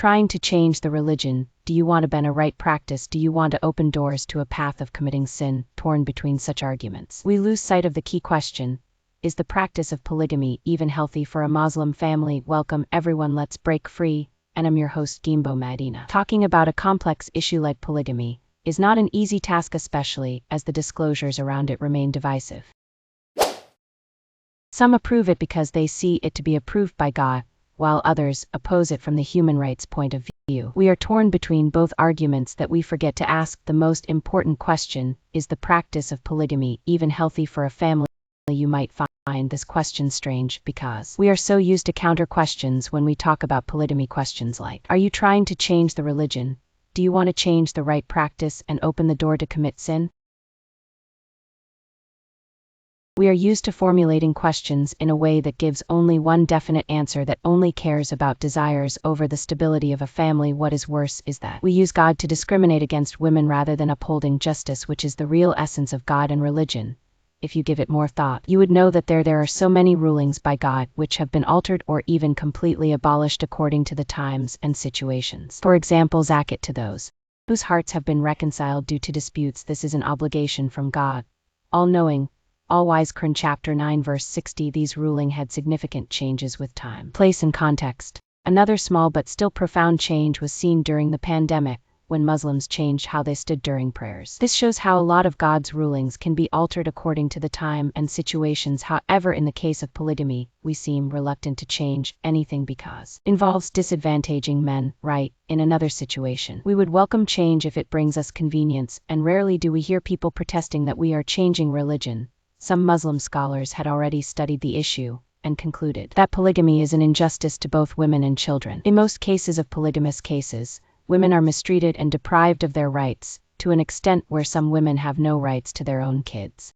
trying to change the religion? Do you want to ban a right practice? Do you want to open doors to a path of committing sin? Torn between such arguments, we lose sight of the key question: is the practice of polygamy even healthy for a Muslim family? Welcome everyone, let's break free, and I'm your host Gimbo Madina. Talking about a complex issue like polygamy is not an easy task, especially as the disclosures around it remain divisive. Some approve it because they see it to be approved by God, while others oppose it from the human rights point of view. We are torn between both arguments that we forget to ask the most important question: is the practice of polygamy even healthy for a family? You might find this question strange because we are so used to counter questions when we talk about polygamy. Questions like, are you trying to change the religion? Do you want to change the right practice and open the door to commit sin? We are used to formulating questions in a way that gives only one definite answer, that only cares about desires over the stability of a family. What is worse is that we use God to discriminate against women rather than upholding justice, which is the real essence of God and religion. If you give it more thought, you would know that there are so many rulings by God which have been altered or even completely abolished according to the times and situations. For example, zakat to those whose hearts have been reconciled due to disputes. This is an obligation from God, all-knowing, all-wise. Quran chapter 9 verse 60. These ruling had significant changes with time, place and context. Another small but still profound change was seen during the pandemic, when Muslims changed how they stood during prayers. This shows how a lot of God's rulings can be altered according to the time and situations. However, in the case of polygamy, we seem reluctant to change anything because it involves disadvantaging men, right? In another situation, we would welcome change if it brings us convenience, and rarely do we hear people protesting that we are changing religion. Some Muslim scholars had already studied the issue and concluded that polygamy is an injustice to both women and children. In most cases of polygamous cases, women are mistreated and deprived of their rights, to an extent where some women have no rights to their own kids.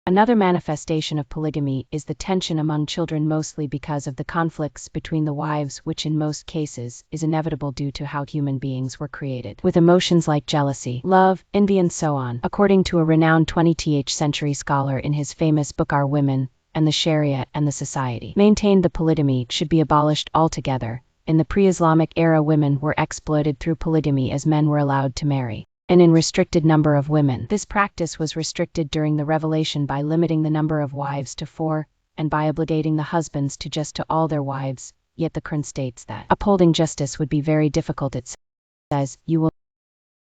Another manifestation of polygamy is the tension among children, mostly because of the conflicts between the wives, which in most cases is inevitable due to how human beings were created, with emotions like jealousy, love, envy and so on. According to a renowned 20th century scholar in his famous book Our Women and the Sharia and the Society, maintained the polygamy should be abolished altogether. In the pre-Islamic era, women were exploited through polygamy as men were allowed to marry an unrestricted number of women. This practice was restricted during the Revelation by limiting the number of wives to 4, and by obligating the husbands to all their wives. Yet the Quran states that upholding justice would be very difficult. It says, you will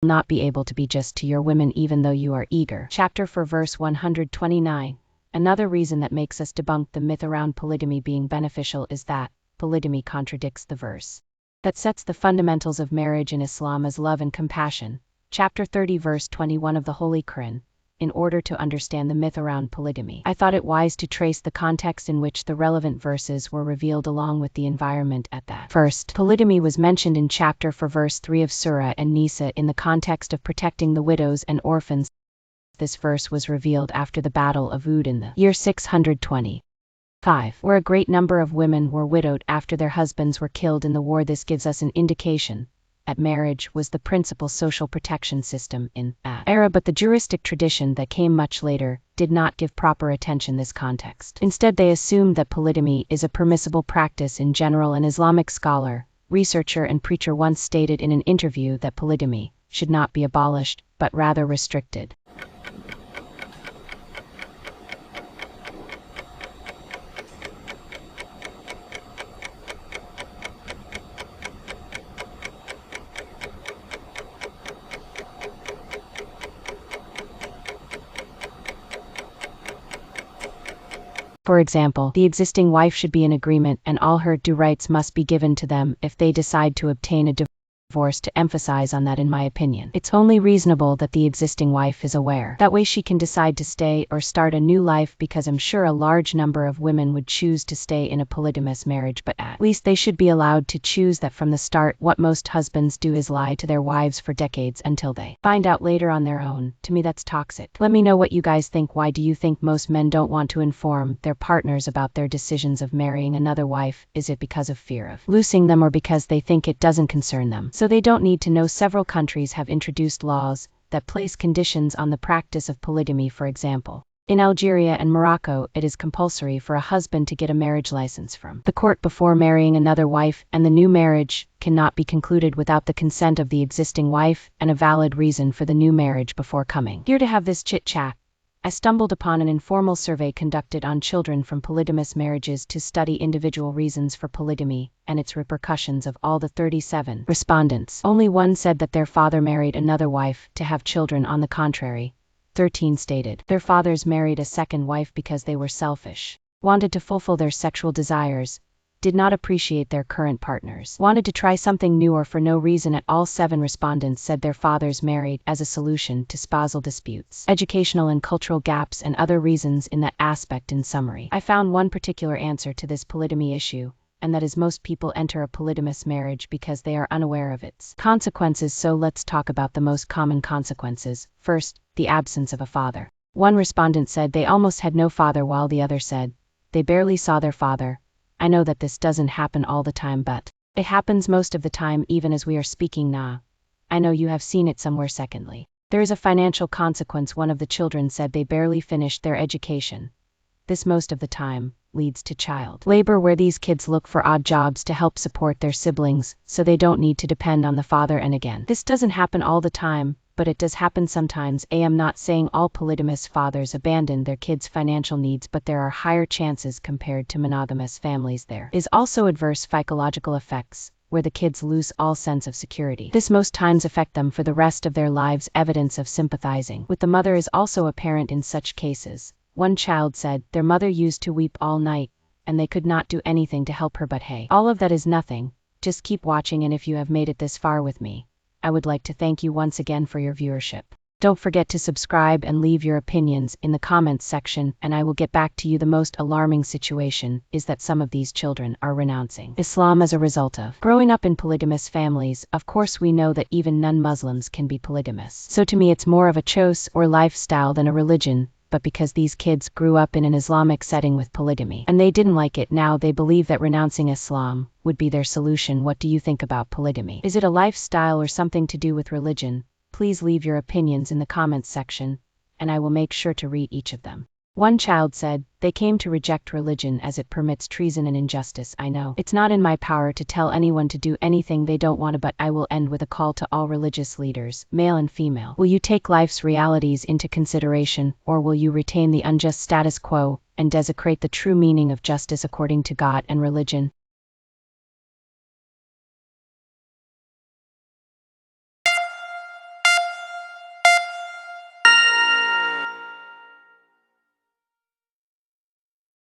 not be able to be just to your women even though you are eager. Chapter 4 verse 129. Another reason that makes us debunk the myth around polygamy being beneficial is that polygamy contradicts the verse that sets the fundamentals of marriage in Islam as love and compassion. Chapter 30 verse 21 of the Holy Quran. In order to understand the myth around polygamy, I thought it wise to trace the context in which the relevant verses were revealed along with the environment at that. First, polygamy was mentioned in chapter 4 verse 3 of Surah An-Nisa in the context of protecting the widows and orphans. This verse was revealed after the Battle of Uhud in the year 625, where a great number of women were widowed after their husbands were killed in the war. This gives us an indication that marriage was the principal social protection system in that era, but the juristic tradition that came much later did not give proper attention this context. Instead, they assumed that polygamy is a permissible practice in general. An Islamic scholar, researcher and preacher once stated in an interview that polygamy should not be abolished, but rather restricted. For example, the existing wife should be in agreement and all her due rights must be given to them if they decide to obtain a divorce. To emphasize on that, in my opinion, it's only reasonable that the existing wife is aware. That way she can decide to stay or start a new life, because I'm sure a large number of women would choose to stay in a polygamous marriage, but at least they should be allowed to choose that from the start. What most husbands do is lie to their wives for decades until they find out later on their own. To me, that's toxic. Let me know what you guys think. Why do you think most men don't want to inform their partners about their decisions of marrying another wife? Is it because of fear of losing them, or because they think it doesn't concern them, so they don't need to know? Several countries have introduced laws that place conditions on the practice of polygamy. For example, In Algeria and Morocco, it is compulsory for a husband to get a marriage license from the court before marrying another wife, and the new marriage cannot be concluded without the consent of the existing wife and a valid reason for the new marriage before coming here to have this chit-chat. I stumbled upon an informal survey conducted on children from polygamous marriages to study individual reasons for polygamy and its repercussions. Of all the 37 respondents, only one said that their father married another wife to have children. On the contrary, 13 stated their fathers married a second wife because they were selfish, wanted to fulfill their sexual desires, did not appreciate their current partners, wanted to try something new, or for no reason at all. 7 respondents said their fathers married as a solution to spousal disputes, educational and cultural gaps, and other reasons in that aspect. In summary, I found one particular answer to this polygamy issue, and that is most people enter a polygamous marriage because they are unaware of its consequences. So let's talk about the most common consequences. First, the absence of a father. One respondent said they almost had no father, while the other said they barely saw their father. I know that this doesn't happen all the time, but it happens most of the time, even as we are speaking now. I know you have seen it somewhere. Secondly, there is a financial consequence. One of the children said they barely finished their education. This most of the time leads to child labor, where these kids look for odd jobs to help support their siblings so they don't need to depend on the father. And again, this doesn't happen all the time, but it does happen sometimes. I am not saying all polygamous fathers abandon their kids' financial needs, but there are higher chances compared to monogamous families. There is also adverse psychological effects, where the kids lose all sense of security. This most times affect them for the rest of their lives. Evidence of sympathizing with the mother is also apparent in such cases. One child said their mother used to weep all night, and they could not do anything to help her. But hey, all of that is nothing. Just keep watching, and if you have made it this far with me, I would like to thank you once again for your viewership. Don't forget to subscribe and leave your opinions in the comments section, and I will get back to you. The most alarming situation is that some of these children are renouncing Islam as a result of growing up in polygamous families. Of course, we know that even non-Muslims can be polygamous. So to me, it's more of a choice or lifestyle than a religion. But because these kids grew up in an Islamic setting with polygamy and they didn't like it, now they believe that renouncing Islam would be their solution. What do you think about polygamy? Is it a lifestyle or something to do with religion? Please leave your opinions in the comments section, and I will make sure to read each of them. One child said they came to reject religion as it permits treason and injustice. I know it's not in my power to tell anyone to do anything they don't want to, but I will end with a call to all religious leaders, male and female. Will you take life's realities into consideration, or will you retain the unjust status quo and desecrate the true meaning of justice according to God and religion?